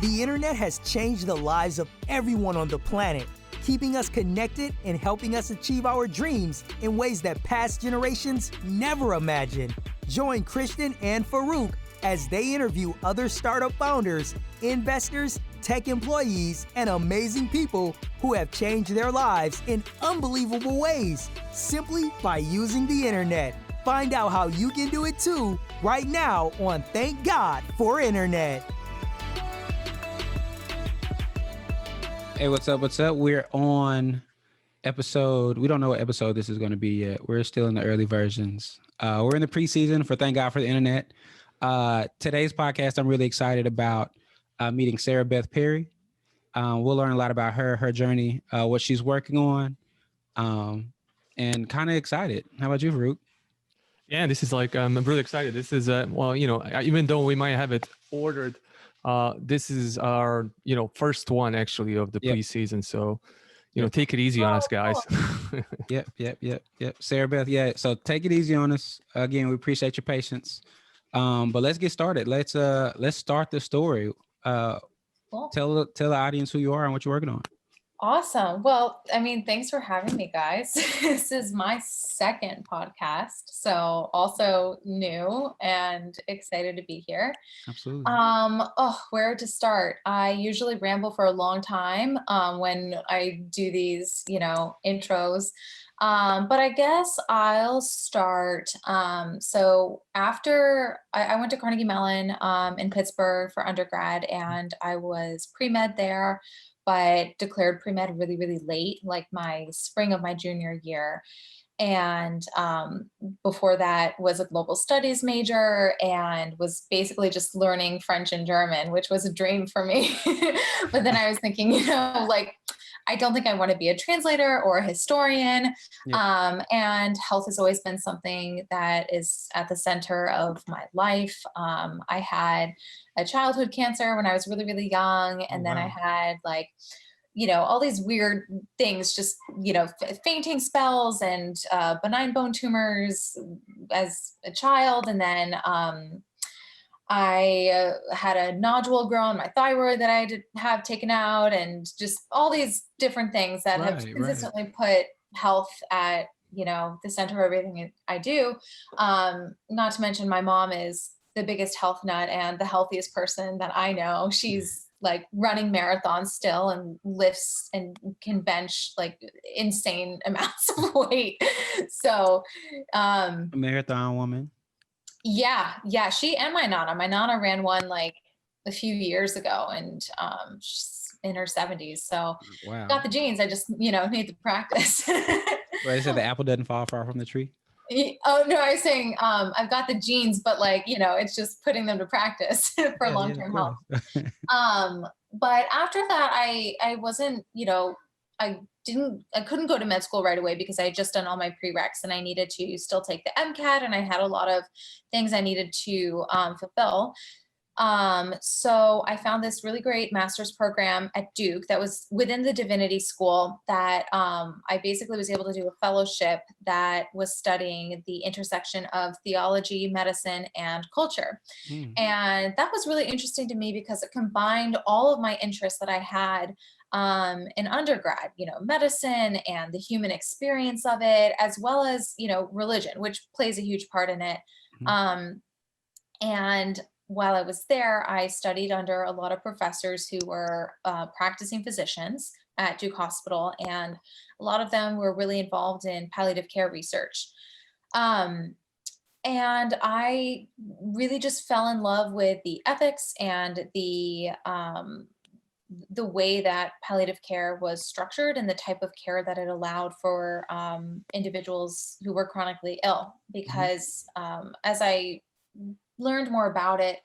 The internet has changed the lives of everyone on the planet, keeping us connected and helping us achieve our dreams in ways that past generations never imagined. Join Christian and Farouk as they interview other startup founders, investors, tech employees, and amazing people who have changed their lives in unbelievable ways simply by using the internet. Find out how you can do it too right now on Thank God for Internet. Hey, what's up? What's up? We're on episode. We don't know what episode this is going to be yet. We're still in the early versions. We're in the preseason for Thank God for the Internet. Today's podcast, I'm really excited about meeting Sarabeth Perry. We'll learn a lot about her journey, what she's working on, and kind of excited. How about you, Farouk? Yeah, this is like, I'm really excited. This is, even though we might have it ordered, this is our, first one actually of the preseason. So, take it easy on us, guys. Yep. Sarabeth, yeah. So take it easy on us. Again, we appreciate your patience. But let's get started. Let's start the story. Cool. Tell the audience who you are and what you're working on. Awesome. Well, thanks for having me, guys. This is my second podcast, so also new and excited to be here. Absolutely. Where to start? I usually ramble for a long time when I do these, intros. But I guess I'll start. So after I went to Carnegie Mellon in Pittsburgh for undergrad, and I was pre-med there, but declared pre-med really, really late, like my spring of my junior year. And before that was a global studies major and was basically just learning French and German, which was a dream for me. But then I was thinking, I don't think I want to be a translator or a historian. Yeah. And health has always been something that is at the center of my life. I had a childhood cancer when I was really, really young. And then I had all these weird things, just, fainting spells and benign bone tumors as a child. And then I had a nodule grow on my thyroid that I had to have taken out, and just all these different things that have consistently put health at, the center of everything I do. Not to mention my mom is the biggest health nut and the healthiest person that I know. She's like running marathons still and lifts and can bench like insane amounts of weight. So, a marathon woman. Yeah. She and my nana ran one like a few years ago, and she's in her 70s. So got the genes. I just, need to practice. Right. So the apple doesn't fall far from the tree. Oh no, I was saying I've got the genes, but it's just putting them to practice for long-term health. But after that, I wasn't, I couldn't go to med school right away because I had just done all my prereqs, and I needed to still take the MCAT, and I had a lot of things I needed to fulfill. So I found this really great master's program at Duke that was within the divinity school that I basically was able to do a fellowship that was studying the intersection of theology, medicine, and culture. And that was really interesting to me because it combined all of my interests that I had in undergrad, medicine and the human experience of it, as well as, religion, which plays a huge part in it. And while I was there, I studied under a lot of professors who were practicing physicians at Duke Hospital, and a lot of them were really involved in palliative care research. And I really just fell in love with the ethics and the way that palliative care was structured and the type of care that it allowed for individuals who were chronically ill. Because as I learned more about it,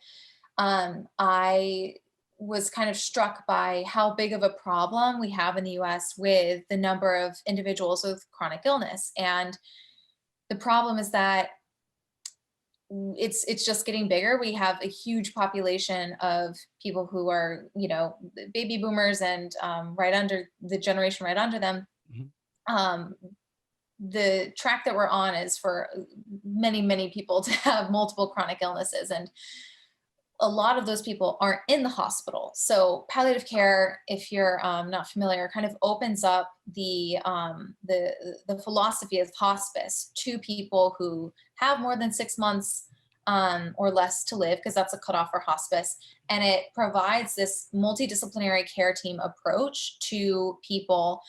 I was kind of struck by how big of a problem we have in the US with the number of individuals with chronic illness. And the problem is that it's just getting bigger. We have a huge population of people who are, baby boomers and right under the generation right under them. The track that we're on is for many, many people to have multiple chronic illnesses. And a lot of those people aren't in the hospital. So palliative care, if you're not familiar, kind of opens up the philosophy of hospice to people who have more than 6 months or less to live, because that's a cutoff for hospice. And it provides this multidisciplinary care team approach to people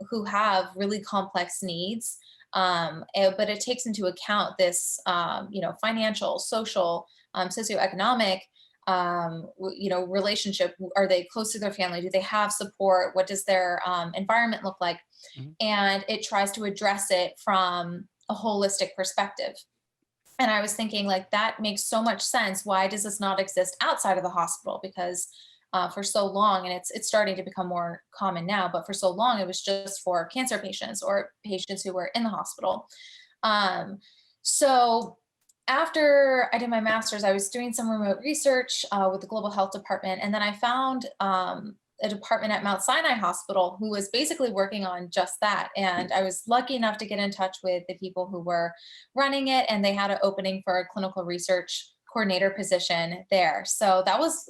who have really complex needs. But it takes into account this, financial, social, socioeconomic, relationship. Are they close to their family? Do they have support? What does their environment look like? Mhm. And it tries to address it from a holistic perspective. And I was thinking, like, that makes so much sense. Why does this not exist outside of the hospital? Because for so long, and it's starting to become more common now, but for so long, it was just for cancer patients or patients who were in the hospital. So after I did my master's, I was doing some remote research with the global health department. And then I found a department at Mount Sinai Hospital who was basically working on just that. And I was lucky enough to get in touch with the people who were running it, and they had an opening for a clinical research coordinator position there. So that was,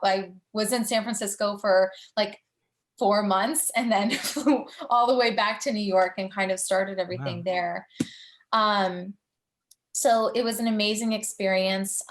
I was in San Francisco for like 4 months, and then flew all the way back to New York and kind of started everything Wow. there. So it was an amazing experience.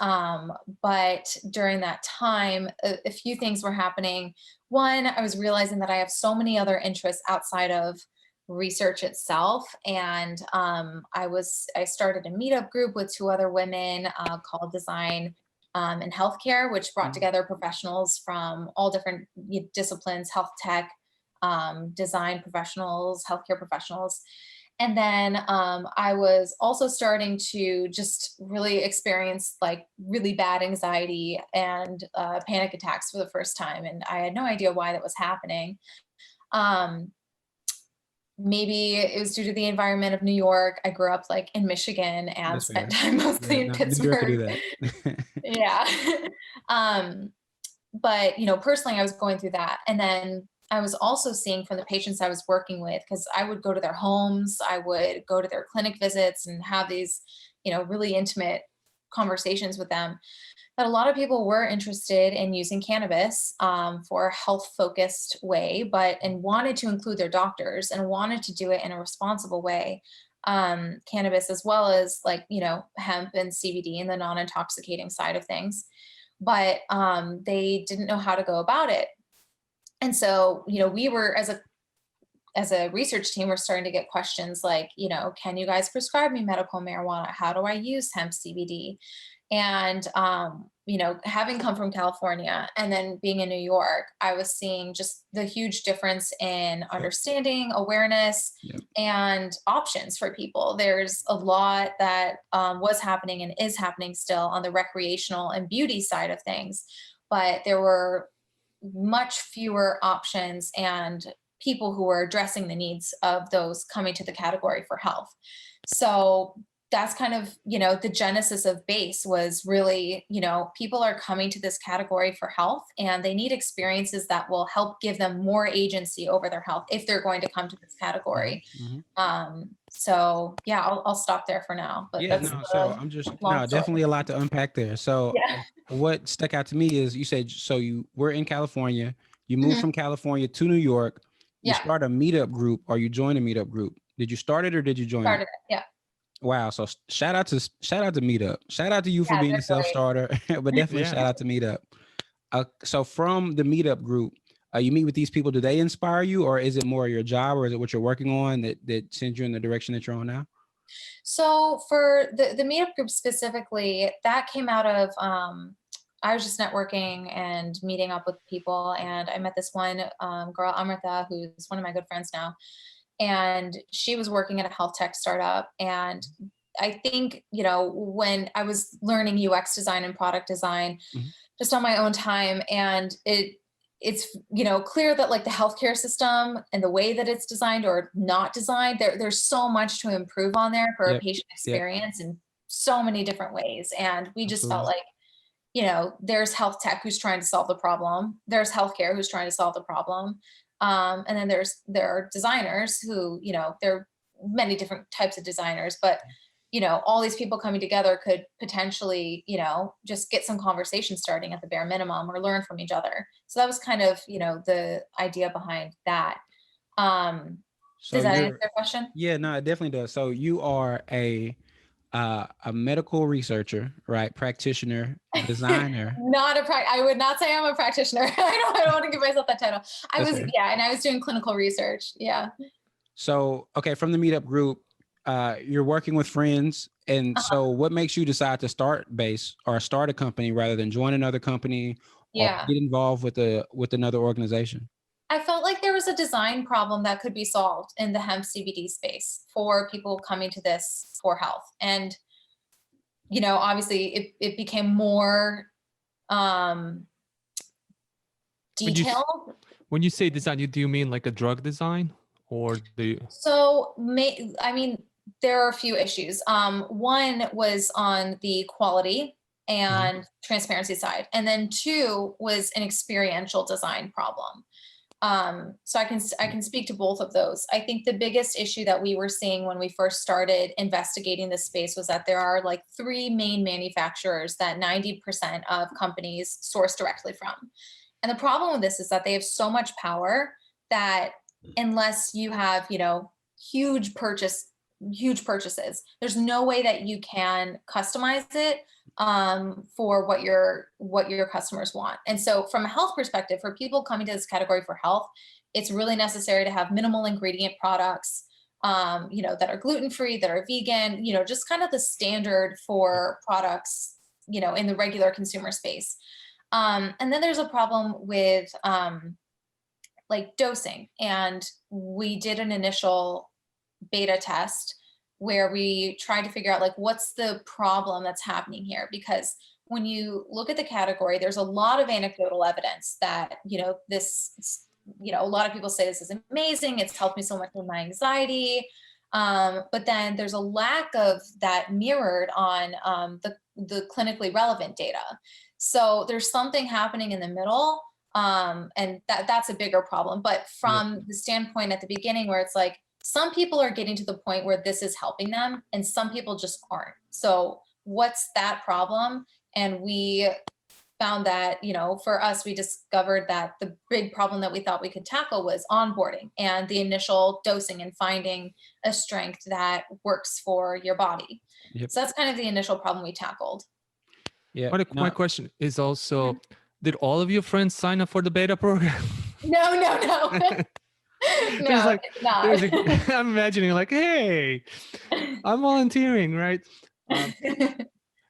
But during that time, a few things were happening. One, I was realizing that I have so many other interests outside of research itself. And I started a meetup group with two other women called Design and Healthcare, which brought Mhm. together professionals from all different disciplines, health tech, design professionals, healthcare professionals. And then I was also starting to just really experience like really bad anxiety and panic attacks for the first time. And I had no idea why that was happening. Um, Maybe it was due to the environment of New York. I grew up like in Michigan and That's spent fair. time Yeah, mostly in no, New York could do Pittsburgh. that. Yeah. um, but personally, I was going through that. And then I was also seeing from the patients I was working with, because I would go to their homes, I would go to their clinic visits and have these, really intimate conversations with them, that a lot of people were interested in using cannabis for a health focused way, and wanted to include their doctors and wanted to do it in a responsible way. Cannabis, as well as like, hemp and CBD and the non intoxicating side of things. But they didn't know how to go about it. And so, we were as a research team, we're starting to get questions like, can you guys prescribe me medical marijuana? How do I use hemp CBD? And, having come from California and then being in New York, I was seeing just the huge difference in understanding, awareness, Yep. and options for people. There's a lot that was happening and is happening still on the recreational and beauty side of things, but there were much fewer options and people who were addressing the needs of those coming to the category for health. So that's kind of, the genesis of Bace was really, people are coming to this category for health, and they need experiences that will help give them more agency over their health if they're going to come to this category. Mhm. So yeah, I'll stop there for now, but Yeah, that's no. So a I'm just long no, story. definitely a lot to unpack there. So Yeah. what stuck out to me is you said so you were in California, you moved Mhm. from California to New York, you Yeah. start a meetup group or you join a meetup group. Did you start it or did you join it? Started it. Yeah. Wow. So shout out to Meetup. Shout out to you for Yeah, being they're a great. self-starter, but definitely Yeah. shout out to Meetup. So from the Meetup group, you meet with these people. Do they inspire you, or is it more your job, or is it what you're working on that sends you in the direction that you're on now? So for the meetup group specifically, that came out of I was just networking and meeting up with people, and I met this one girl, Amrita, who's one of my good friends now, and she was working at a health tech startup. And I think, when I was learning UX design and product design Mhm. just on my own time, and it's clear that like the healthcare system and the way that it's designed or not designed, there's so much to improve on there for a Yep. patient Yep. experience in so many different ways. And we just felt Absolutely. like, there's health tech who's trying to solve the problem, there's healthcare who's trying to solve the problem, and then there are designers who, there are many different types of designers, but all these people coming together could potentially, just get some conversation starting at the bare minimum or learn from each other. So that was kind of, the idea behind that. So Does that answer your question? Yeah, no, it definitely does. So you are a medical researcher, right? Practitioner, designer. I would not say I'm a practitioner. I don't want to give myself that title. I was doing clinical research. Yeah. So, okay, from the meetup group, you're working with friends. And so what makes you decide to start Bace or start a company rather than join another company or get involved with another organization? I felt like there was a design problem that could be solved in the hemp CBD space for people coming to this for health. And, obviously it became more detailed. When you say design, do you mean like a drug design or So, there are a few issues. One was on the quality and transparency side. And then two was an experiential design problem. So I can speak to both of those. I think the biggest issue that we were seeing when we first started investigating this space was that there are like 3 main manufacturers that 90% of companies source directly from. And the problem with this is that they have so much power that unless you have, huge purchases, there's no way that you can customize it for what your customers want. And so from a health perspective, for people coming to this category for health, it's really necessary to have minimal ingredient products, that are gluten-free, that are vegan, just kind of the standard for products, in the regular consumer space. And then there's a problem with like dosing. And we did an initial beta test where we tried to figure out like what's the problem that's happening here, because when you look at the category, there's a lot of anecdotal evidence that this a lot of people say this is amazing, it's helped me so much with my anxiety, but then there's a lack of that mirrored on the clinically relevant data. So there's something happening in the middle, and that's a bigger problem. But from the standpoint at the beginning where it's like, some people are getting to the point where this is helping them and some people just aren't. So what's that problem? And we found that, for us, we discovered that the big problem that we thought we could tackle was onboarding and the initial dosing and finding a strength that works for your body. So that's kind of the initial problem we tackled. Yeah. My question is also, did all of your friends sign up for the beta program? No. No, like, I'm imagining like, hey, I'm volunteering, right?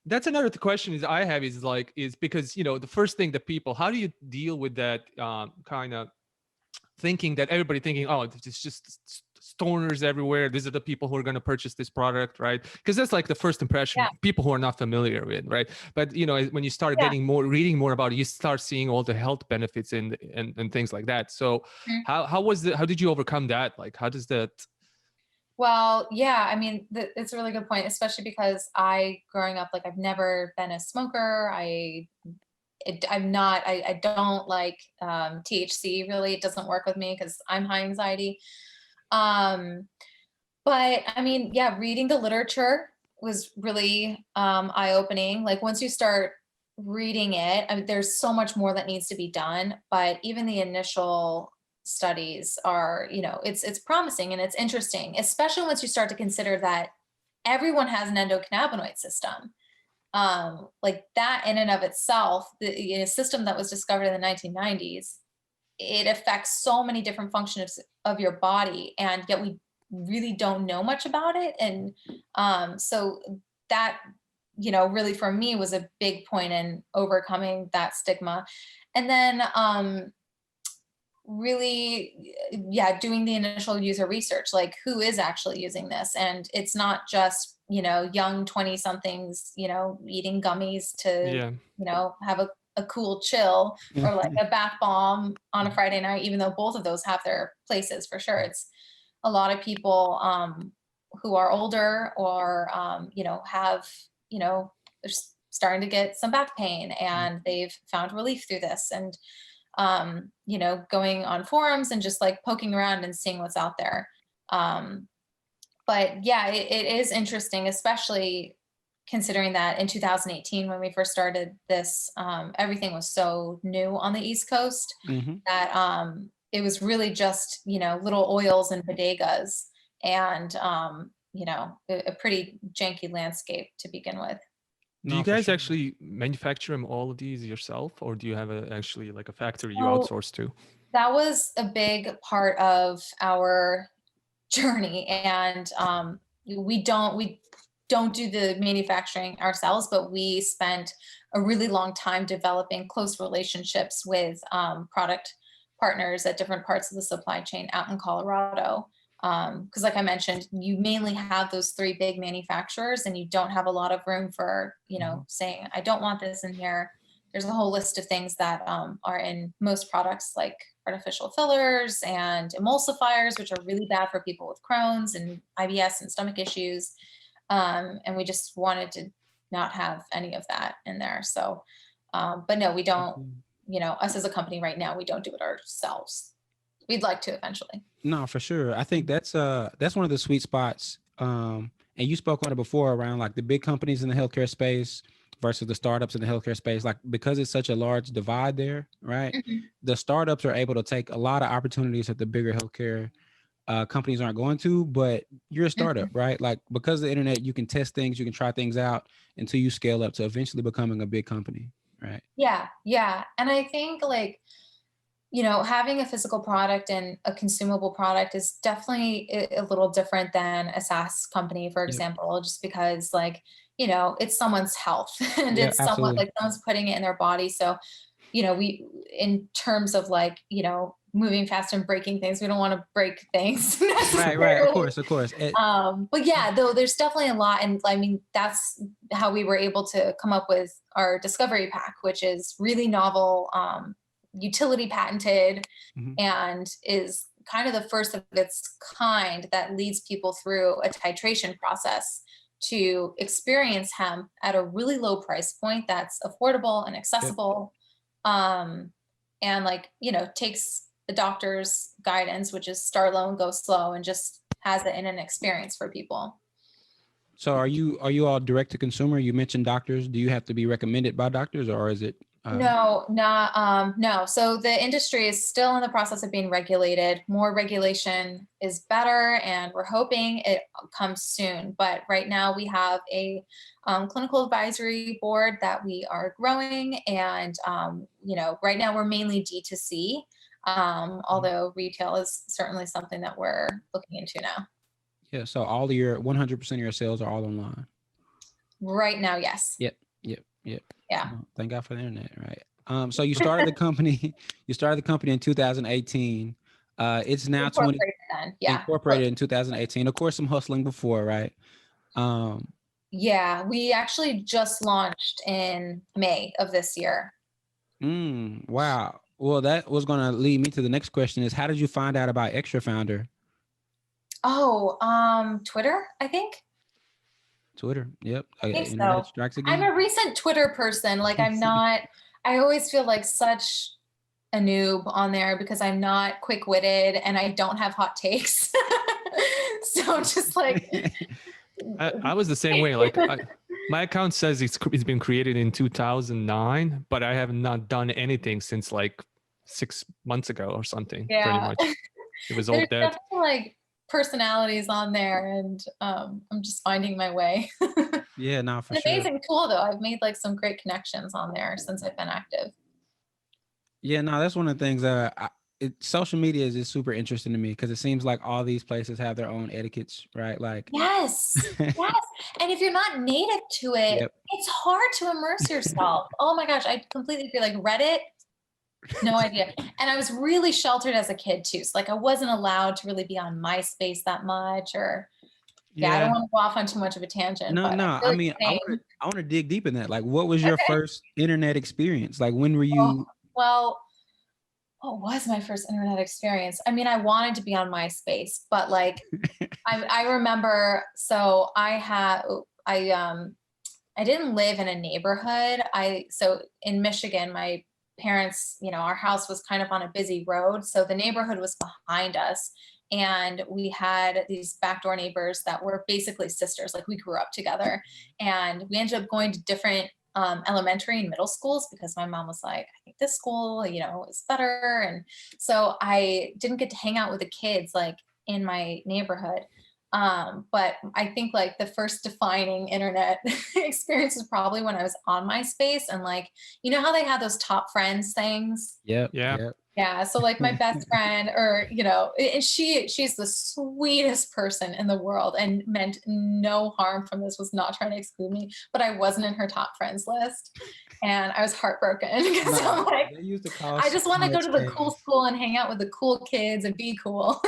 That's another question is because, the first thing that people, how do you deal with that kind of thinking that everybody thinking, oh, it's just stoners everywhere. These are the people who are going to purchase this product, right? Because that's like the first impression, people who are not familiar with, right? But, when you start reading more about it, you start seeing all the health benefits and things like that. So how did you overcome that? Like, how does that? Well, yeah, it's a really good point, especially because growing up, like I've never been a smoker. I don't like THC really. It doesn't work with me because I'm high anxiety. But reading the literature was really eye-opening. Like once you start reading it, there's so much more that needs to be done, but even the initial studies are, it's promising and it's interesting, especially once you start to consider that everyone has an endocannabinoid system. Like that in and of itself, the system that was discovered in the 1990s, it affects so many different functions of your body, and yet we really don't know much about it. And so that, really for me was a big point in overcoming that stigma. And then really, doing the initial user research, like who is actually using this? And it's not just, young 20 somethings, eating gummies to, have a cool chill, or like a bath bomb on a Friday night, even though both of those have their places for sure. It's a lot of people who are older or, have, they're starting to get some back pain and they've found relief through this. And, going on forums and just like poking around and seeing what's out there. but yeah, it is interesting, especially considering that in 2018, when we first started this, everything was so new on the East Coast Mm-hmm. that it was really just, little oils and bodegas and, a pretty janky landscape to begin with. Do you No, for guys sure. actually manufacture all of these yourself, or do you have actually like a factory you So outsource to? that was a big part of our journey, and we don't do the manufacturing ourselves, but we spent a really long time developing close relationships with product partners at different parts of the supply chain out in Colorado. Because like I mentioned, you mainly have those three big manufacturers and you don't have a lot of room for, saying, I don't want this in here. There's a whole list of things that are in most products, like artificial fillers and emulsifiers, which are really bad for people with Crohn's and IBS and stomach issues. And we just wanted to not have any of that in there. So, but no, we don't, us as a company right now, we don't do it ourselves. We'd like to eventually. No, for sure. I think that's one of the sweet spots. And you spoke on it before around like the big companies in the healthcare space versus the startups in the healthcare space. Like because it's such a large divide there, right? Mm-hmm. The startups are able to take a lot of opportunities that the bigger healthcare companies aren't going to, but you're a startup, right? Like because of the internet, you can test things, you can try things out until you scale up to eventually becoming a big company, right? Yeah. Yeah. And I think like, having a physical product and a consumable product is definitely a little different than a SaaS company, for example, just because like, it's someone's health and Yeah, it's absolutely. like someone's putting it in their body. So, we, in terms of like, moving fast and breaking things, we don't want to break things. Right. Of course. But yeah, though there's definitely a lot. And I mean, that's how we were able to come up with our discovery pack, which is really novel, utility patented, and is kind of the first of its kind that leads people through a titration process to experience hemp at a really low price point that's affordable and accessible. And like, takes the doctor's guidance, which is start low and go slow, and just has it in an experience for people. So are you all direct to consumer? You mentioned doctors. Do you have to be recommended by doctors or is it? No. So the industry is still in the process of being regulated. More regulation is better, and we're hoping it comes soon. But right now we have a clinical advisory board that we are growing, and right now we're mainly D2C, although retail is certainly something that we're looking into now. Yeah. So all of your 100% of your sales are all online. Right now, yes. Yep. Yeah. Oh, thank God for the internet, right? So you started the company. You started the company in 2018. It's now incorporated in 2018. Of course, some hustling before, right? Yeah, we actually just launched in May of this year. Wow. Well, that was going to lead me to the next question: is how did you find out about Extra Founder? Oh, Twitter, I think. Twitter. Yep. I think Internet so. strikes again. I'm a recent Twitter person. Like I always feel like such a noob on there because I'm not quick-witted and I don't have hot takes. So I'm just like. I was the same way. Like my account says it's been created in 2009, but I have not done anything since like 6 months ago or something. Yeah. Pretty much. It was all There's dead. definitely like personalities on there, and I'm just finding my way. Yeah, no, for An sure. amazing tool though. I've made like some great connections on there since I've been active. Yeah, no, that's one of the things social media is just super interesting to me because it seems like all these places have their own etiquettes, right? Like Yes. And if you're not native to it, it's hard to immerse yourself. Oh my gosh, I completely agree. Like Reddit, no idea. And I was really sheltered as a kid too. So like I wasn't allowed to really be on MySpace that much, or I don't want to go off on too much of a tangent. No. I mean, I want to dig deep in that. Like, what was your first internet experience? Like, when were you? Well, what was my first internet experience? I mean, I wanted to be on MySpace, but like, I remember. So I didn't live in a neighborhood. So in Michigan, my parents, our house was kind of on a busy road, so the neighborhood was behind us. And we had these backdoor neighbors that were basically sisters. Like we grew up together, and we ended up going to different elementary and middle schools because my mom was like, I think this school, is better. And so I didn't get to hang out with the kids like in my neighborhood. But I think like the first defining internet experience was probably when I was on MySpace, and like, how they had those top friends things? Yep. Yeah. Yep. Yeah. So like my best friend, or, and she's the sweetest person in the world and meant no harm from this, was not trying to exclude me, but I wasn't in her top friends list. And I was heartbroken because I'm like, They used to call I just want to go to the cool things. school and hang out with the cool kids and be cool.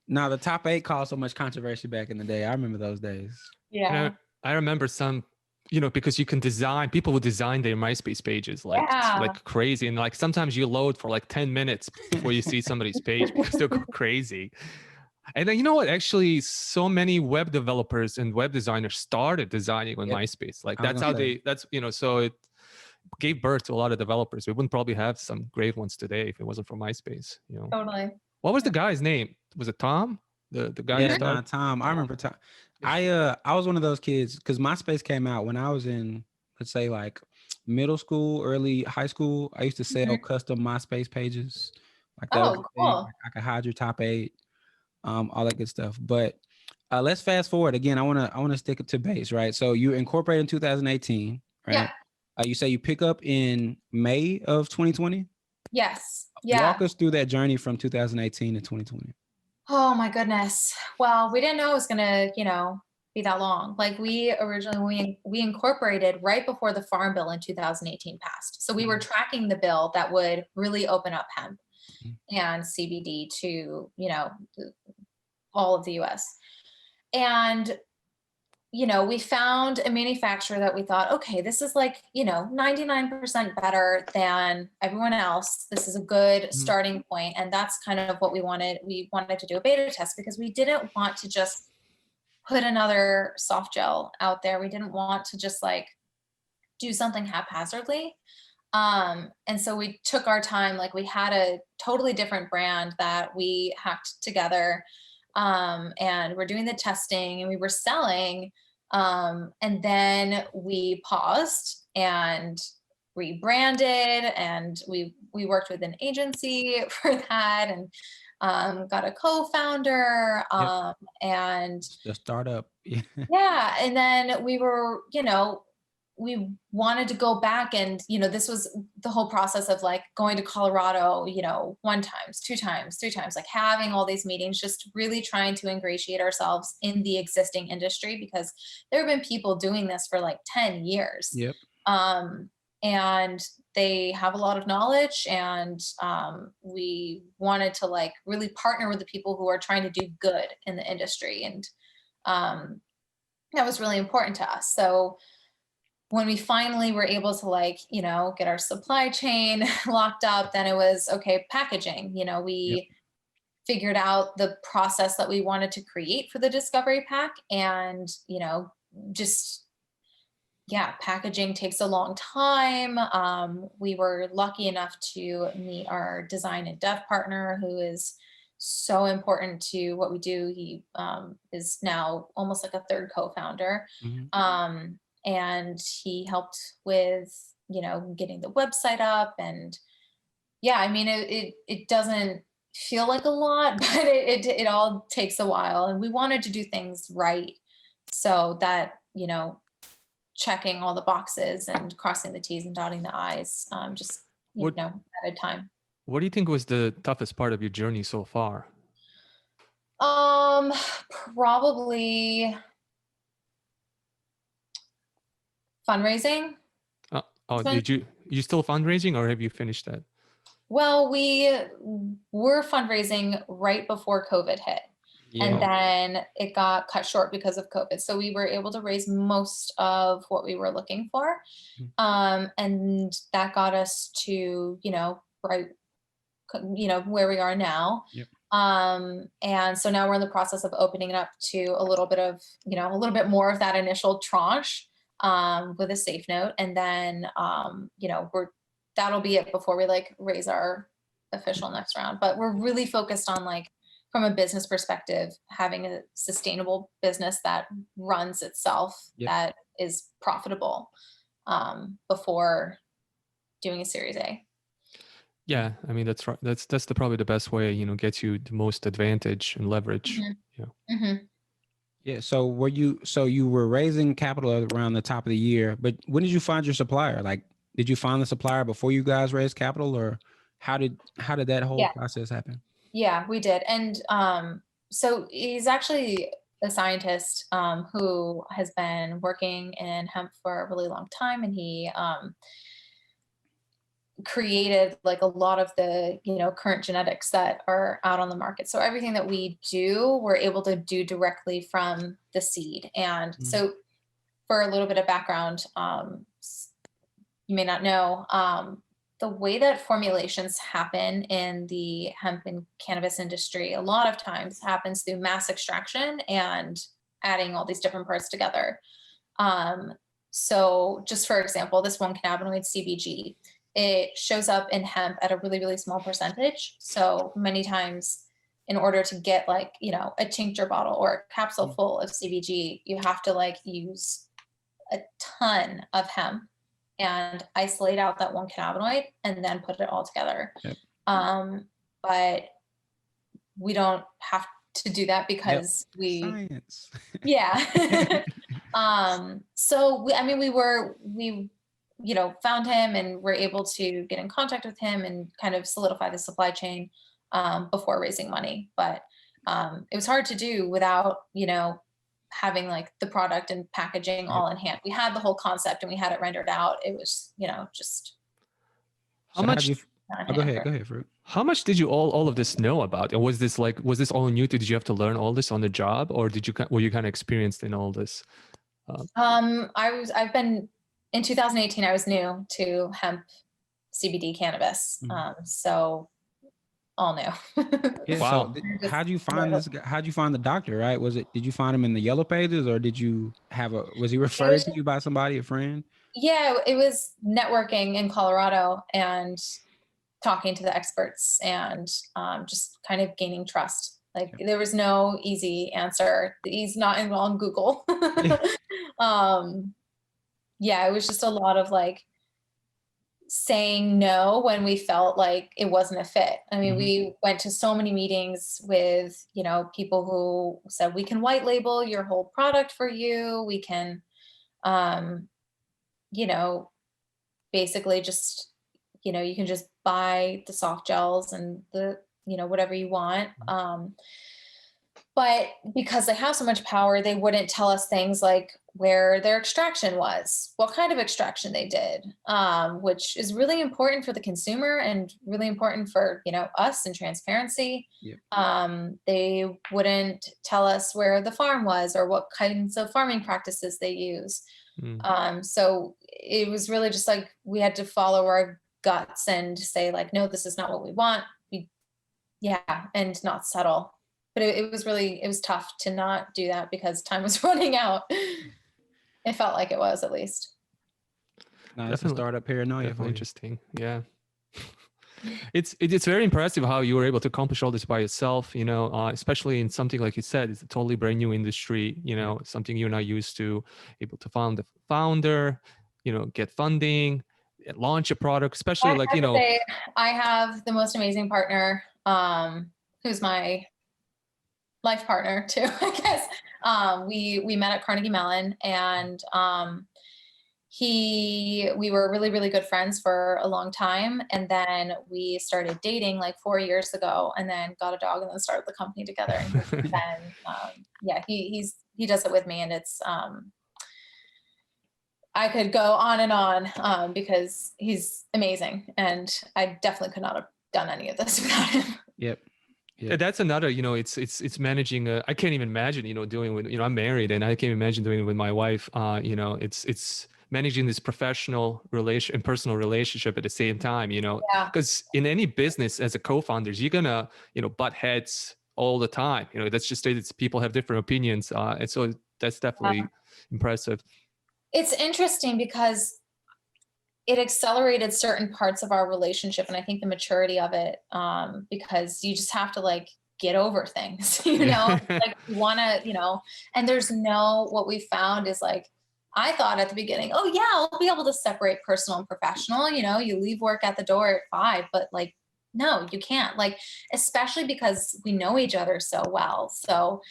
No, the top 8 caused so much controversy back in the day. I remember those days. Yeah. And I remember some, because you can design, people would design their MySpace pages like crazy. And like sometimes you load for like 10 minutes before you see somebody's page because they'll go crazy. And then, you know what? Actually, so many web developers and web designers started designing on MySpace. Like that's how so it gave birth to a lot of developers. We wouldn't probably have some great ones today if it wasn't for MySpace. Totally. What was the guy's name? Was it Tom? The guy who started? Tom. I remember Tom. I was one of those kids because MySpace came out when I was in, let's say, like middle school, early high school. I used to sell custom MySpace pages. Like that was the thing. Like, I could hide your top 8, all that good stuff. But let's fast forward again. I wanna stick to Bace, right? So you incorporated in 2018, right? Yeah. You say you pick up in May of 2020. Yes. Yeah. Walk us through that journey from 2018 to 2020. Oh my goodness. Well, we didn't know it was going to, be that long. Like we originally, we incorporated right before the Farm Bill in 2018 passed. So we were tracking the bill that would really open up hemp and CBD to, all of the US. And we found a manufacturer that we thought, okay, this is like, 99% better than everyone else. This is a good starting point. And that's kind of what we wanted. We wanted to do a beta test because we didn't want to just put another soft gel out there. We didn't want to just like do something haphazardly. And so we took our time. Like we had a totally different brand that we hacked together. And we're doing the testing and we were selling. And then we paused and rebranded, and we worked with an agency for that, and got a co-founder, and the startup. yeah. And then we were, we wanted to go back and, this was the whole process of like going to Colorado, 1 time, 2 times, 3 times, like having all these meetings, just really trying to ingratiate ourselves in the existing industry because there have been people doing this for like 10 years. Yep. And they have a lot of knowledge, and we wanted to like really partner with the people who are trying to do good in the industry. And that was really important to us. So when we finally were able to like, get our supply chain locked up, then it was okay, packaging. We figured out the process that we wanted to create for the discovery pack, and, packaging takes a long time. We were lucky enough to meet our design and dev partner, who is so important to what we do. He is now almost like a third co-founder. And he helped with, getting the website up. And it doesn't feel like a lot, but it all takes a while. And we wanted to do things right so that, checking all the boxes and crossing the T's and dotting the I's, at a time. What do you think was the toughest part of your journey so far? Probably fundraising. Did you still fundraising, or have you finished that? Well, we were fundraising right before COVID hit. And then it got cut short because of COVID. So we were able to raise most of what we were looking for. And that got us to, where we are now. And so now we're in the process of opening it up to a little bit of, a little bit more of that initial tranche. With a safe note, and then that'll be it before we like raise our official next round. But we're really focused on like from a business perspective, having a sustainable business that runs itself, that is profitable, before doing a Series A. Yeah, I mean, that's right. That's probably the best way, gets you the most advantage and leverage. Yeah. So you were raising capital around the top of the year, but when did you find your supplier? Like, did you find the supplier before you guys raised capital, or how did that whole process happen? Yeah, we did. And so he's actually a scientist who has been working in hemp for a really long time, and he created like a lot of the current genetics that are out on the market. So everything that we do, we're able to do directly from the seed. And so for a little bit of background, you may not know, the way that formulations happen in the hemp and cannabis industry a lot of times happens through mass extraction and adding all these different parts together. So just for example, this one cannabinoid CBG, it shows up in hemp at a really, really small percentage. So many times in order to get like, a tincture bottle or a capsule full of CBG, you have to like use a ton of hemp and isolate out that one cannabinoid and then put it all together. But we don't have to do that because Science. So we found him and were able to get in contact with him and kind of solidify the supply chain before raising money. But it was hard to do without, having like the product and packaging all in hand. We had the whole concept and we had it rendered out. It was, just. How much? Go ahead, Fruit. How much did you all of this know about? And was this all new? Did you have to learn all this on the job, or were you kind of experienced in all this? I've been in 2018. I was new to hemp, CBD, cannabis. So all new. Wow. So how'd you find this guy? How'd you find the doctor? Right? Did you find him in the yellow pages, or did you was he referred to you by somebody, a friend? Yeah, it was networking in Colorado and talking to the experts and just kind of gaining trust. Like there was no easy answer. He's not on Google. It was just a lot of like saying no when we felt like it wasn't a fit. I mean, we went to so many meetings with, people who said, we can white label your whole product for you. We can, basically just, you can just buy the soft gels and the, whatever you want. But because they have so much power, they wouldn't tell us things like where their extraction was, what kind of extraction they did, which is really important for the consumer and really important for, us and transparency. They wouldn't tell us where the farm was or what kinds of farming practices they use. So it was really just like we had to follow our guts and say like, no, this is not what we want. And not settle. But it was tough to not do that because time was running out. It felt like it was, at least. No, that's a startup paranoia. Interesting. Yeah. It's very impressive how you were able to accomplish all this by yourself, especially in something like you said, it's a totally brand new industry, something you're not used to, able to found the founder, get funding, launch a product, especially I have the most amazing partner, who's my life partner too, I guess. We met at Carnegie Mellon and we were really, really good friends for a long time. And then we started dating like 4 years ago and then got a dog and then started the company together. And then, he does it with me and it's, I could go on and on because he's amazing. And I definitely could not have done any of this without him. Yep. Yeah. That's another, it's managing, I can't even imagine, doing with, I'm married and I can't imagine doing it with my wife. It's managing this professional relation and personal relationship at the same time, because in any business as a co-founders, you're gonna, butt heads all the time. That's just it's people have different opinions. And so that's definitely impressive. It's interesting because it accelerated certain parts of our relationship. And I think the maturity of it, because you just have to like get over things, like we want to, and there's what we found is like, I thought at the beginning, oh yeah, I'll be able to separate personal and professional. You leave work at the door at 5, but like, no, you can't, like, especially because we know each other so well. So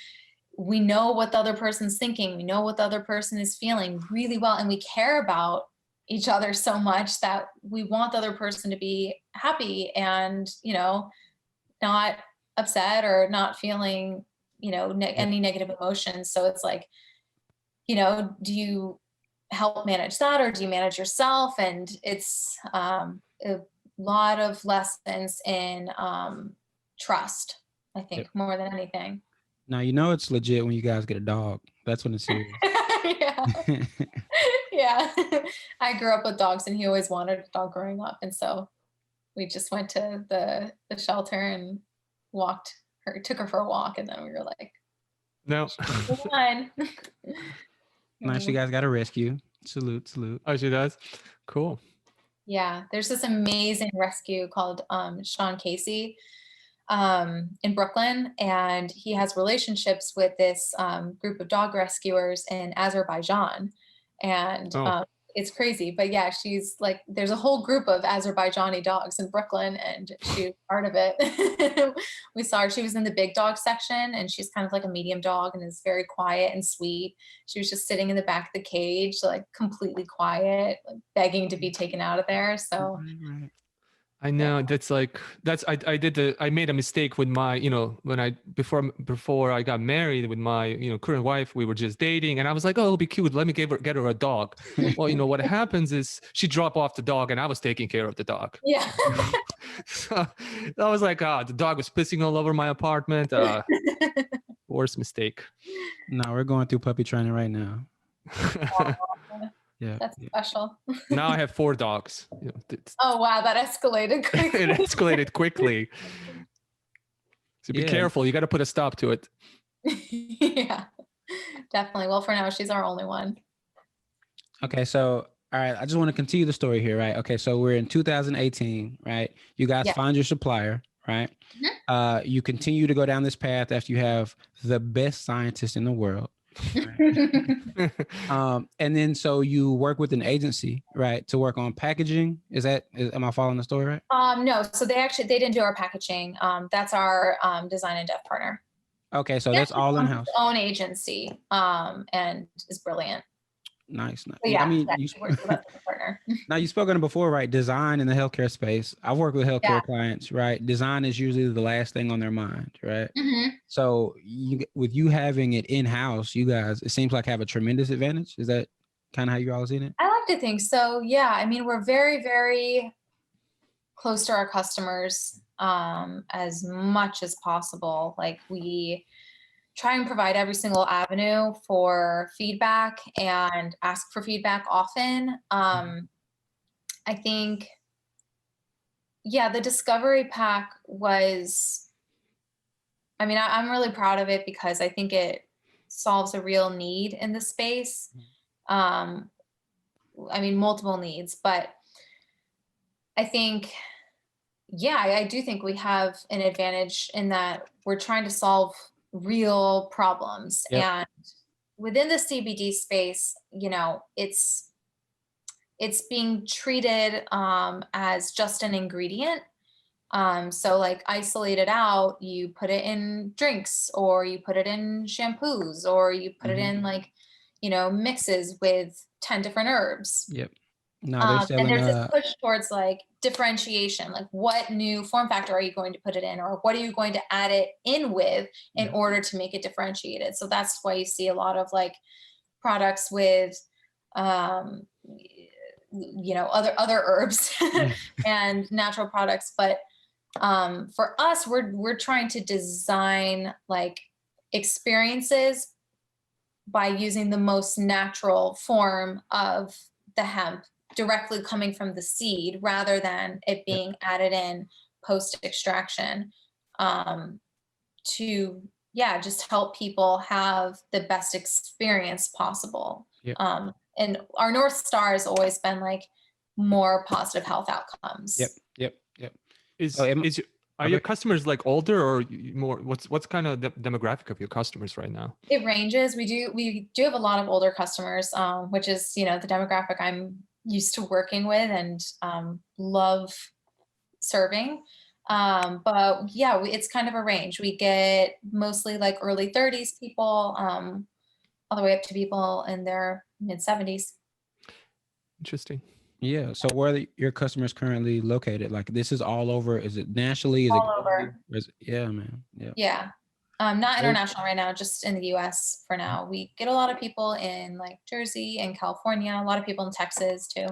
we know what the other person's thinking. We know what the other person is feeling really well. And we care about each other so much that we want the other person to be happy and, not upset or not feeling, any negative emotions. So it's like, do you help manage that or do you manage yourself? And it's a lot of lessons in trust, I think, more than anything. Now, it's legit when you guys get a dog. That's when it's serious. Yeah. Yeah. I grew up with dogs and he always wanted a dog growing up. And so we just went to the shelter and took her for a walk. And then we were like, no. Fine. Nice. You guys got a rescue. Salute. Oh, she does? Cool. Yeah. There's this amazing rescue called Sean Casey in Brooklyn. And he has relationships with this group of dog rescuers in Azerbaijan. And it's crazy. But yeah, she's like, there's a whole group of Azerbaijani dogs in Brooklyn and she's part of it. We saw her, she was in the big dog section and she's kind of like a medium dog and is very quiet and sweet. She was just sitting in the back of the cage, like completely quiet, like begging to be taken out of there. So I know I made a mistake with my, when before I got married with my, current wife, we were just dating and I was like, oh, it'll be cute. Let me get her a dog. Well, what happens is she dropped off the dog and I was taking care of the dog. Yeah. So I was like, the dog was pissing all over my apartment. Worst mistake. No, we're going through puppy training right now. Yeah, that's special. Now I have 4 dogs. Oh wow, that escalated quickly. It escalated quickly. So be careful. You got to put a stop to it. Yeah, definitely. Well, for now, she's our only one. Okay, so all right, I just want to continue the story here, right? Okay, so we're in 2018, right? You guys find your supplier, right? Mm-hmm. You continue to go down this path after you have the best scientist in the world. Right. And then so you work with an agency, right, to work on packaging. Am I following the story right? No, so they didn't do our packaging. That's our design and dev partner. Okay, so that's all in-house. Own agency, and is brilliant. Nice. Yeah, I mean, partner. Now you've spoken before, right? Design in the healthcare space. I've worked with healthcare clients, right? Design is usually the last thing on their mind, right? Mm-hmm. So with you having it in-house, you guys, it seems like have a tremendous advantage. Is that kind of how you all seen it? I like to think so. Yeah. I mean, we're very, very close to our customers as much as possible. Like we try and provide every single avenue for feedback and ask for feedback often. I think, the discovery pack was, I'm really proud of it because I think it solves a real need in the space. Multiple needs, but I think, I do think we have an advantage in that we're trying to solve real problems. Yep. And within the CBD space, it's being treated as just an ingredient. So like isolated out, you put it in drinks or you put it in shampoos or you put it in like, mixes with 10 different herbs. Yep. No, and there's this push towards like differentiation, like what new form factor are you going to put it in or what are you going to add it in with in order to make it differentiated. So that's why you see a lot of like products with, other herbs and natural products. But for us, we're trying to design like experiences by using the most natural form of the hemp directly coming from the seed rather than it being added in post extraction to just help people have the best experience possible. And our North Star has always been like more positive health outcomes. Is Are your customers like older or more? What's kind of the demographic of your customers right now? It ranges. We do have a lot of older customers, which is, the demographic I'm used to working with and love serving. But yeah, it's kind of a range. We get mostly like early 30s people, all the way up to people in their mid 70s. Interesting. Yeah. So where are your customers currently located? Like this is all over. Is it nationally? Is All it over. yeah, man. Yeah. Yeah. Not international right now, just in the US for now. We get a lot of people in like Jersey and California, a lot of people in Texas too.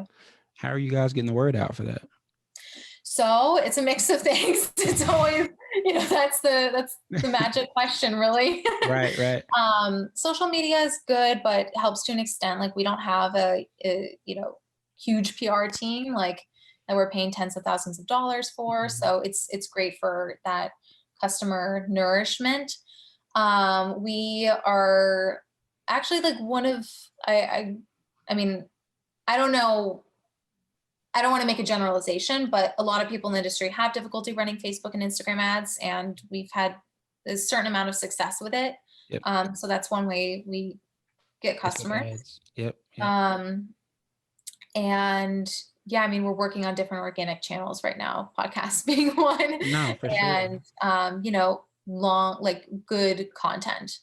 How are you guys getting the word out for that? So it's a mix of things. It's always, that's the magic question, really. Right. Social media is good, but helps to an extent. Like we don't have a huge PR team like that we're paying tens of thousands of dollars for. So it's great for that customer nourishment. We are actually like one of I mean, I don't know. I don't want to make a generalization, but a lot of people in the industry have difficulty running Facebook and Instagram ads, and we've had a certain amount of success with it. Yep. So that's one way we get customers. Yep. And yeah, I mean, we're working on different organic channels right now, podcasts being one. No, for and, long, like good content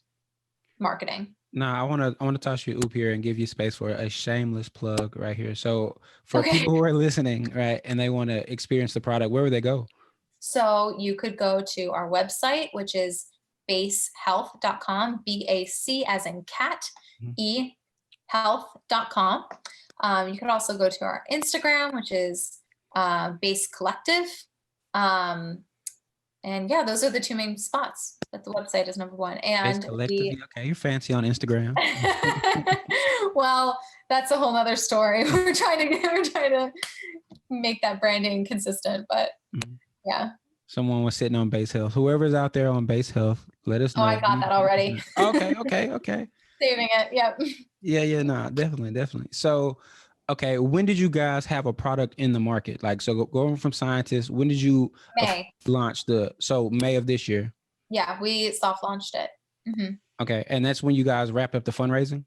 marketing. No, I want to toss you up here and give you space for a shameless plug right here. So for people who are listening, right, and they want to experience the product, where would they go? So you could go to our website, which is bacehealth.com, BAC as in cat, E health.com. You could also go to our Instagram, which is Bace Collective. And yeah, those are the two main spots. But the website is number one. And okay, you're fancy on Instagram. Well, that's a whole nother story. We're trying to make that branding consistent, but yeah. Someone was sitting on Bace Health. Whoever's out there on Bace Health, let us know. Oh, I got that already. Okay. Saving it. Yep. Yeah. No, definitely. So, okay, when did you guys have a product in the market? Like, so going from scientists, when did you launch May of this year? Yeah, we soft launched it. Mm-hmm. Okay, and that's when you guys wrapped up the fundraising?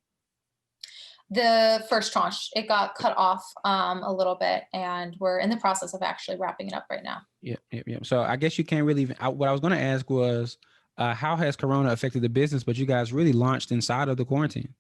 The first tranche, it got cut off a little bit, and we're in the process of actually wrapping it up right now. Yeah. So I guess you can't really even, what I was going to ask was, how has Corona affected the business, but you guys really launched inside of the quarantine?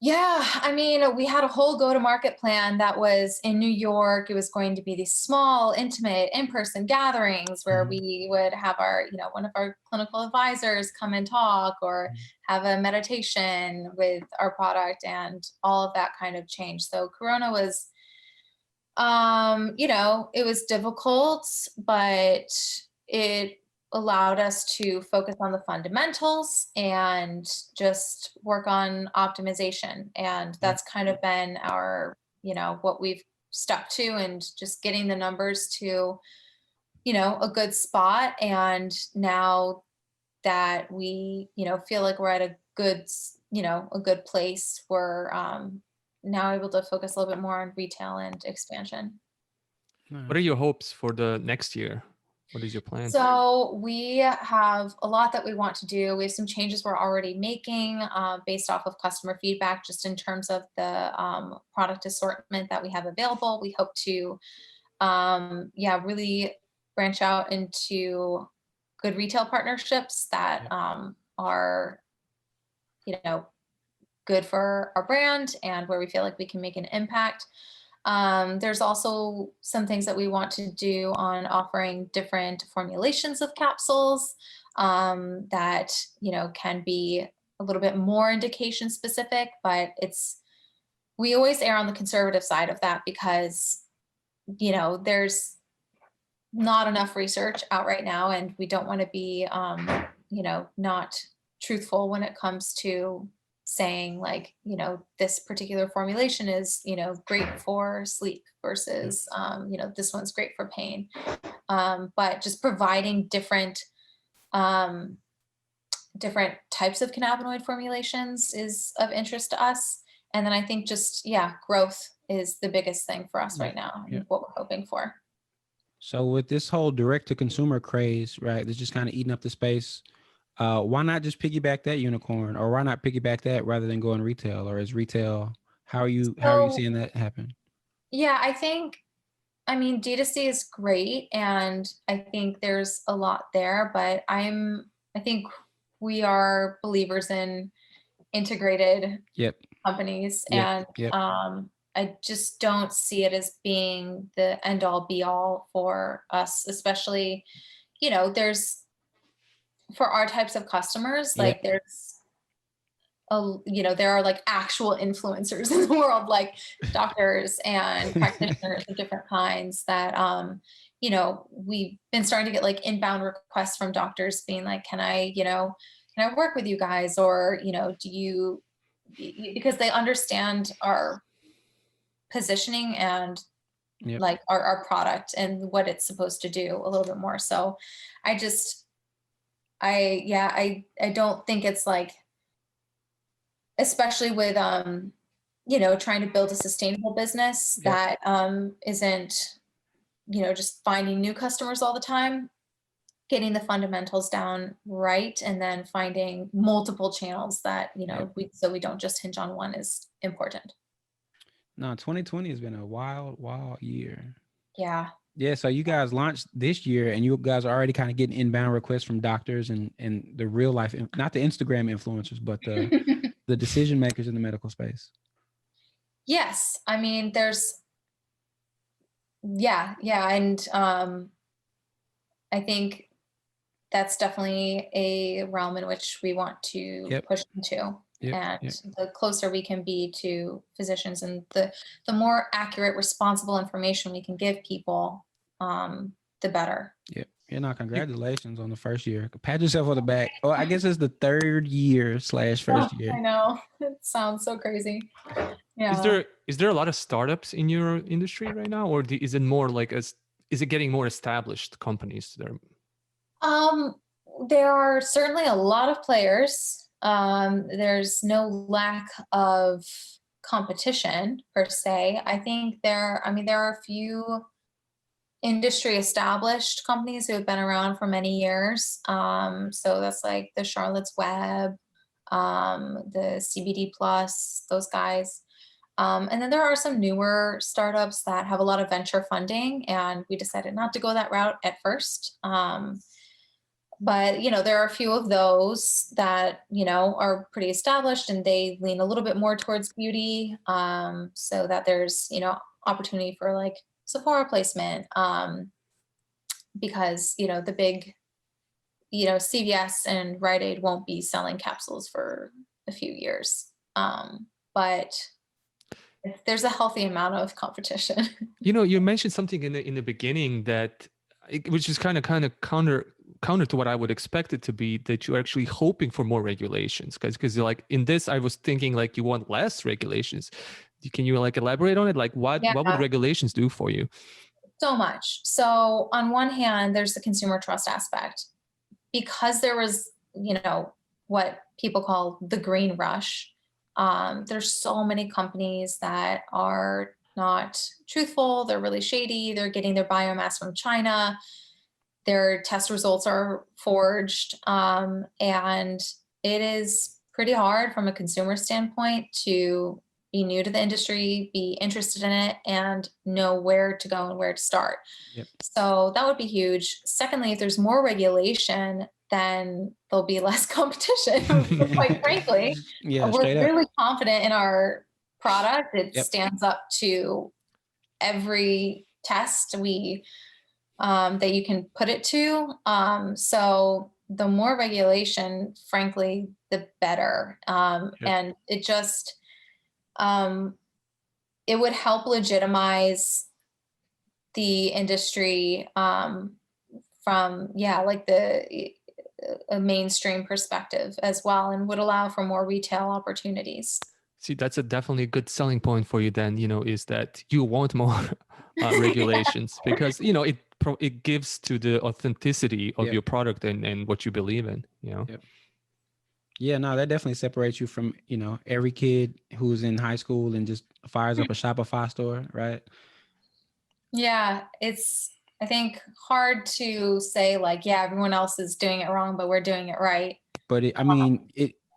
Yeah, I mean, we had a whole go-to-market plan that was in New York. It was going to be these small, intimate, in-person gatherings where we would have our, one of our clinical advisors come and talk, or have a meditation with our product, and all of that kind of changed. So Corona was, it was difficult, but it allowed us to focus on the fundamentals and just work on optimization. And that's kind of been our, what we've stuck to, and just getting the numbers to, a good spot. And now that we, feel like we're at a good place, we're now able to focus a little bit more on retail and expansion. What are your hopes for the next year? What is your plan? So we have a lot that we want to do. We have some changes we're already making based off of customer feedback, just in terms of the product assortment that we have available. We hope to, really branch out into good retail partnerships that are, good for our brand and where we feel like we can make an impact. There's also some things that we want to do on offering different formulations of capsules that, can be a little bit more indication specific, but we always err on the conservative side of that because, there's not enough research out right now, and we don't want to be, not truthful when it comes to saying like, this particular formulation is, great for sleep versus, this one's great for pain. But just providing different types of cannabinoid formulations is of interest to us. And then I think just, growth is the biggest thing for us right now and what we're hoping for. So with this whole direct to consumer craze, right, that's just kind of eating up the space. Why not just piggyback that unicorn, or why not piggyback that rather than going retail? Or is retail, how are you So seeing that happen? yeah, I mean, D2C is great, and I think there's a lot there, but I think we are believers in integrated Yep. companies, Yep. and Yep. I just don't see it as being the end all be all for us, especially, there's for our types of customers, Yep. like there are like actual influencers in the world, like doctors and practitioners of different kinds that, we've been starting to get like inbound requests from doctors being like, can I work with you guys? Or, do you, because they understand our positioning and Yep. like our product and what it's supposed to do a little bit more. So I just, I don't think it's like, especially with trying to build a sustainable business Yep. that isn't just finding new customers all the time, getting the fundamentals down right, and then finding multiple channels that Yep. we don't just hinge on one is important. No, 2020 has been a wild, wild year. Yeah. Yeah, so you guys launched this year, and you guys are already kind of getting inbound requests from doctors and the real life, not the Instagram influencers, but the decision makers in the medical space. Yes, I mean yeah, and I think that's definitely a realm in which we want to Yep. push into. Yep. And Yep. the closer we can be to physicians, and the more accurate, responsible information we can give people, the better. Yep. Yeah, no, congratulations on the first year. Pat yourself on the back. Oh, I guess it's the third year / first Oh, year. I know. It sounds so crazy. Is Yeah. there a lot of startups in your industry right now, or is it more like is it getting more established companies there? Um, there are certainly a lot of players. There's no lack of competition per se. I think there are a few industry established companies who have been around for many years. So that's like the Charlotte's Web, the CBD Plus, those guys. And then there are some newer startups that have a lot of venture funding, and we decided not to go that route at first. But there are a few of those that are pretty established, and they lean a little bit more towards beauty, so that there's opportunity for like Sephora placement, because the big CVS and Rite Aid won't be selling capsules for a few years, but there's a healthy amount of competition. You mentioned something in the beginning that which is kind of counter to what I would expect it to be, that you're actually hoping for more regulations, because like in this I was thinking like you want less regulations. Can you like elaborate on it? Like what would regulations do for you? So much. So on one hand, there's the consumer trust aspect, because there was what people call the green rush. There's so many companies that are not truthful. They're really shady. They're getting their biomass from China. Their test results are forged. And it is pretty hard from a consumer standpoint to be new to the industry, be interested in it, and know where to go and where to start. Yep. So that would be huge. Secondly, if there's more regulation, then there'll be less competition. Quite frankly, Yeah, we're really confident in our product. It Yep. stands up to every test that you can put it to. So the more regulation, frankly, the better. Yep. And it just it would help legitimize the industry from like a mainstream perspective as well, and would allow for more retail opportunities. See, that's a definitely good selling point for you then, is that you want more regulations, because it gives to the authenticity of Yep. your product and what you believe in. Yep. Yeah, no, that definitely separates you from every kid who's in high school and just fires up a Shopify store, right? Yeah, I think hard to say like, yeah, everyone else is doing it wrong, but we're doing it right. But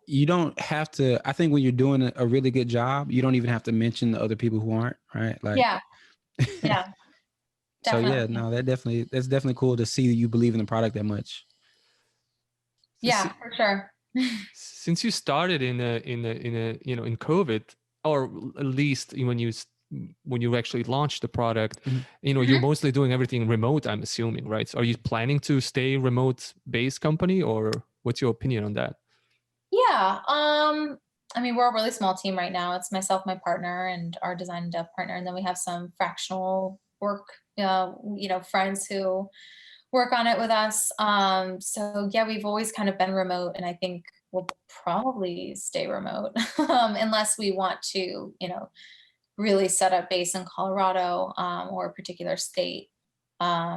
you don't have to, I think when you're doing a really good job, you don't even have to mention the other people who aren't, right? Like, yeah. So Definitely. yeah, no, that's definitely cool to see that you believe in the product that much. Yeah, for sure. Since you started in COVID, or at least when you actually launched the product, you're mostly doing everything remote, I'm assuming, right? So are you planning to stay remote based company, or what's your opinion on that? Yeah. I mean, we're a really small team right now. It's myself, my partner, and our design and dev partner. And then we have some fractional work, friends who work on it with us. So yeah, we've always kind of been remote, and I think we'll probably stay remote unless we want to, really set up base in Colorado or a particular state. Yeah,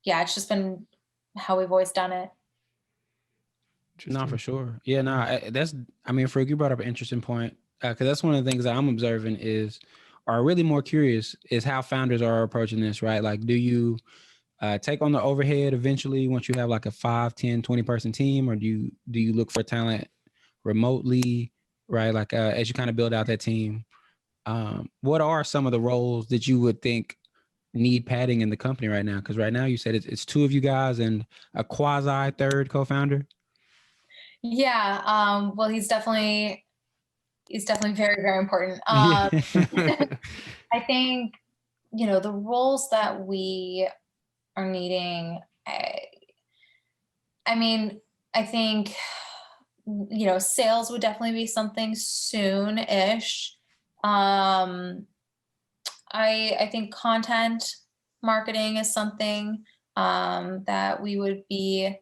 it's just been how we've always done it. No, for sure. Yeah, no, Farouk, you brought up an interesting point, because that's one of the things that I'm observing are really more curious is how founders are approaching this, right? Like, do you take on the overhead eventually once you have like a 5, 10, 20 person team, or do you look for talent remotely, right? Like as you kind of build out that team, what are some of the roles that you would think need padding in the company right now? Because right now you said it's 2 of you guys and a quasi third co-founder. Yeah. Well, he's definitely very, very important. Yeah. I think, the roles that we are needing, I mean, I think, sales would definitely be something soon-ish. I think content marketing is something that we would be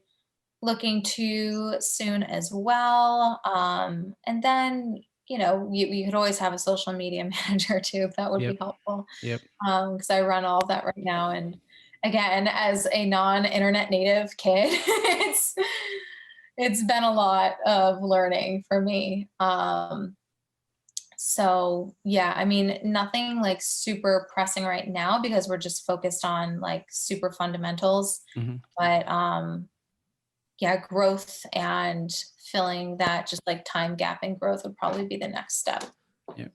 looking to soon as well. And then, you could always have a social media manager too, if that would be helpful. Yep. Because I run all of that right now. And again, as a non-internet native kid, it's been a lot of learning for me. So yeah, I mean, nothing like super pressing right now because we're just focused on like super fundamentals. But yeah, growth and filling that just like time gap in growth would probably be the next step. Yeah.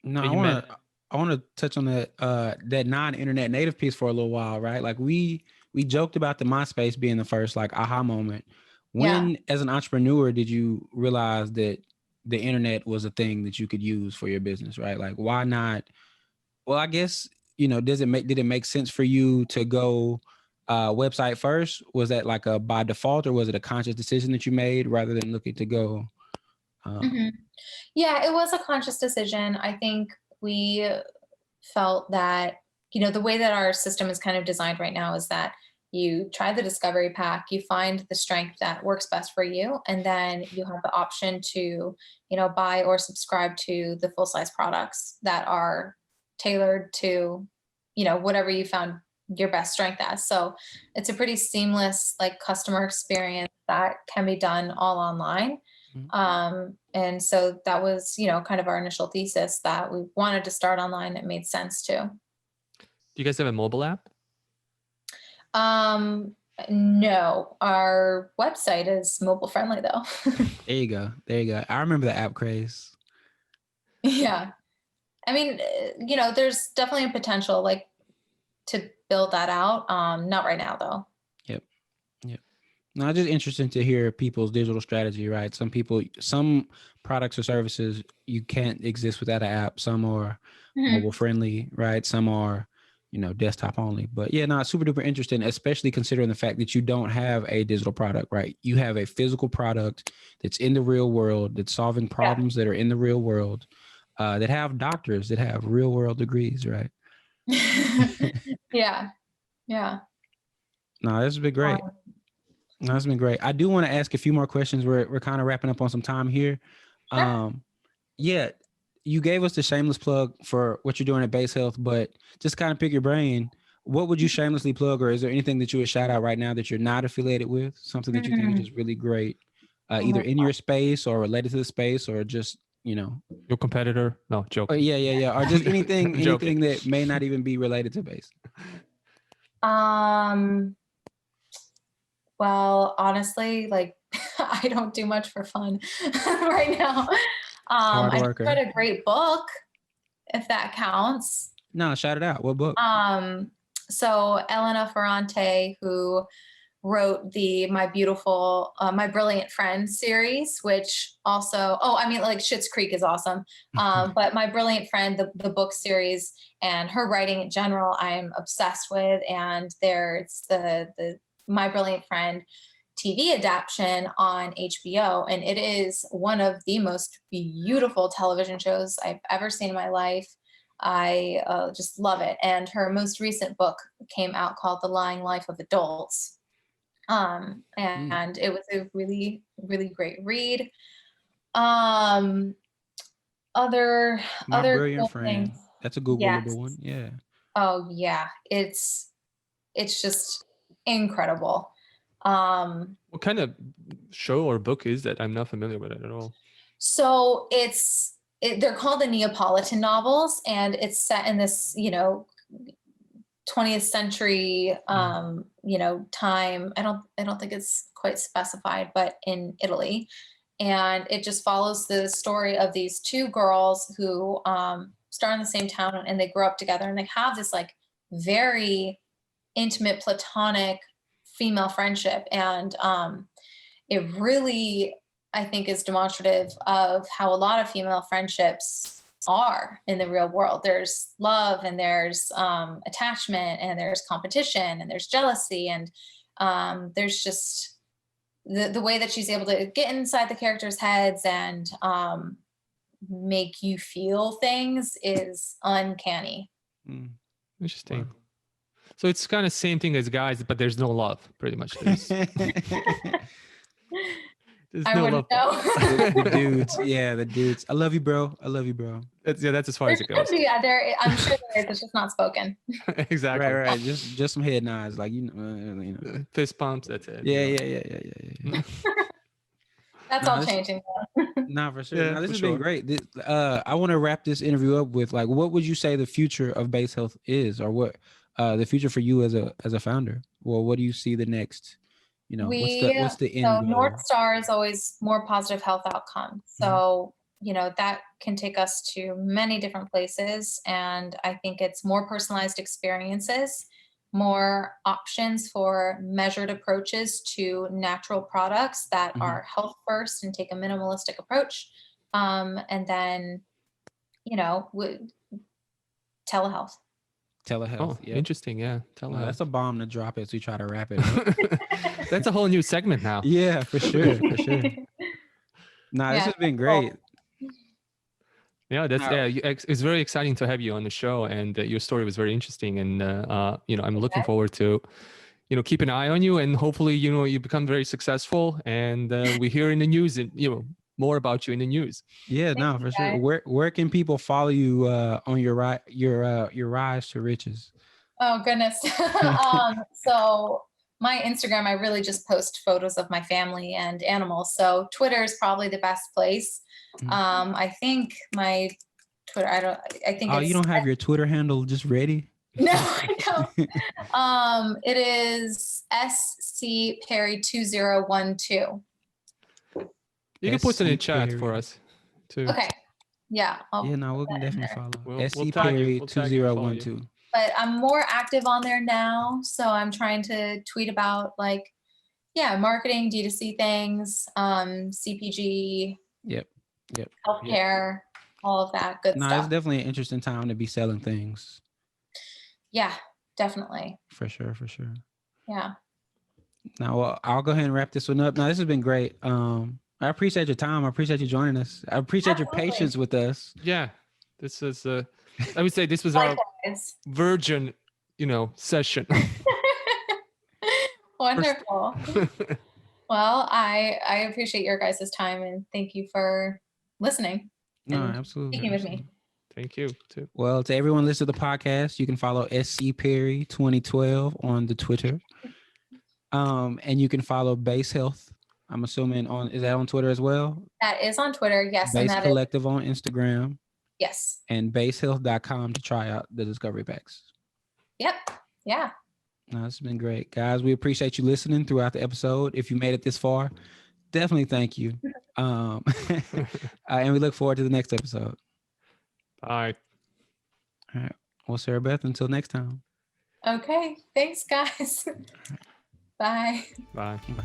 No, I want to touch on that non-internet native piece for a little while, right? Like we joked about the MySpace being the first like aha moment. When as an entrepreneur did you realize that the internet was a thing that you could use for your business, right? Like why not? Well, I guess, did it make sense for you to go website first? Was that like a by default, or was it a conscious decision that you made rather than looking to go? Yeah, it was a conscious decision. I think we felt that, the way that our system is kind of designed right now is that you try the discovery pack, you find the strength that works best for you, and then you have the option to, buy or subscribe to the full size products that are tailored to, whatever you found your best strength as. So it's a pretty seamless like customer experience that can be done all online. And so that was, kind of our initial thesis that we wanted to start online. It made sense too. Do you guys have a mobile app? No, our website is mobile friendly though. There you go. I remember the app craze. Yeah. I mean, there's definitely a potential like to build that out. Not right now though. Yep. No, just interesting to hear people's digital strategy, right? Some products or services, you can't exist without an app. Some are mobile friendly, right? Some are, desktop only. But yeah, no, super duper interesting, especially considering the fact that you don't have a digital product, right? You have a physical product that's in the real world, that's solving problems that are in the real world, that have doctors that have real world degrees, right? Yeah. No, this has been great. That's been great. I do want to ask a few more questions. We're kind of wrapping up on some time here. Yeah, you gave us the shameless plug for what you're doing at Bace Health, but just kind of pick your brain. What would you shamelessly plug, or is there anything that you would shout out right now that you're not affiliated with? Something that you think is just really great, either in your space or related to the space, or just, your competitor? No, joke. Yeah. Or just anything that may not even be related to Bace. Well, honestly, like I don't do much for fun right now. Hard I just worker. read a great book, if that counts. No, shout it out. What book? So Elena Ferrante, who wrote the My Brilliant Friend series, which also, like Schitt's Creek is awesome. But My Brilliant Friend, the book series, and her writing in general, I'm obsessed with. And there's the My Brilliant Friend TV adaptation on HBO, and it is one of the most beautiful television shows I've ever seen in my life. I just love it. And her most recent book came out called The Lying Life of Adults. And it was a really, really great read. Other My Brilliant cool Friend. things. That's a Googleable Yes. one. Yeah. Oh yeah, it's just incredible. What kind of show or book is that? I'm not familiar with it at all. So they're called the Neapolitan novels, and it's set in this 20th century time. I don't think it's quite specified, but in Italy. And it just follows the story of these two girls who start in the same town, and they grow up together, and they have this like very intimate platonic female friendship. And it really, I think, is demonstrative of how a lot of female friendships are in the real world. There's love, and there's attachment, and there's competition, and there's jealousy, and there's just the way that she's able to get inside the characters' heads and make you feel things is uncanny. Interesting. Wow. So it's kind of same thing as Guys, but there's no love, pretty much. There's I wouldn't know. the dudes. Yeah, the dudes. I love you, bro. I love you, bro. That's as far as it goes. Yeah, I'm sure there is. It's just not spoken. Exactly. Right. Just some head nods, like Fist pumps. That's it. Yeah. That's all changing though. Nah, for sure. Yeah, Nah, this for has sure. been great. I want to wrap this interview up with like, what would you say the future of Bace Health is, or what the future for you as a founder? Well, what do you see the next? What's the end So goal? North Star is always more positive health outcomes. So that can take us to many different places, and I think it's more personalized experiences, more options for measured approaches to natural products that are health first and take a minimalistic approach, and then telehealth. Telehealth. Oh, interesting. Yeah. Telehealth. That's a bomb to drop as we try to wrap it up. That's a whole new segment now. Yeah, for sure. Nah, this has been great. Yeah, it's very exciting to have you on the show, and your story was very interesting. And I'm looking forward to, keep an eye on you, and hopefully, you become very successful, and we hear in the news, and more about you in the news. Yeah, no, for sure. Where can people follow you on your rise to riches? Oh goodness. So my Instagram, I really just post photos of my family and animals. So Twitter is probably the best place. I think my Twitter, I think you don't have your Twitter handle just ready? No, I don't. It is SC Perry 2012. You can put it in the chat for us too. Okay. Yeah. We can definitely follow. SC We'll Perry tag you, 2012. But I'm more active on there now. So I'm trying to tweet about marketing, D2C things, CPG. Yep. Healthcare, all of that good stuff. It's definitely an interesting time to be selling things. Yeah, definitely. For sure. Yeah. Now, I'll go ahead and wrap this one up. Now, this has been great. I appreciate your time. I appreciate you joining us. I appreciate your patience with us. Yeah, this is. I would say this was our virgin, session. Wonderful. Well, I appreciate your guys' time, and thank you for listening. No, absolutely. Speaking with me. Thank you too. Well, to everyone listening to the podcast, you can follow SC Perry 2012 on the Twitter. And you can follow Bace Health. I'm assuming is that on Twitter as well? That is on Twitter, yes. Bace Collective on Instagram. Yes. And basehealth.com to try out the discovery packs. Yep. Yeah. No, it's been great. Guys, we appreciate you listening throughout the episode. If you made it this far, definitely thank you. And we look forward to the next episode. All right. All right. Well, Sarabeth, until next time. Okay. Thanks, guys. Bye. Bye. Bye.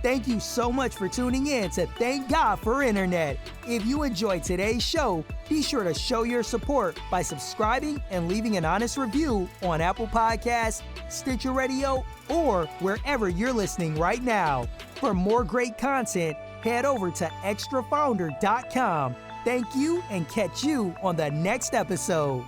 Thank you so much for tuning in to Thank God for Internet. If you enjoyed today's show, be sure to show your support by subscribing and leaving an honest review on Apple Podcasts, Stitcher Radio, or wherever you're listening right now. For more great content, head over to extrafounder.com. Thank you and catch you on the next episode.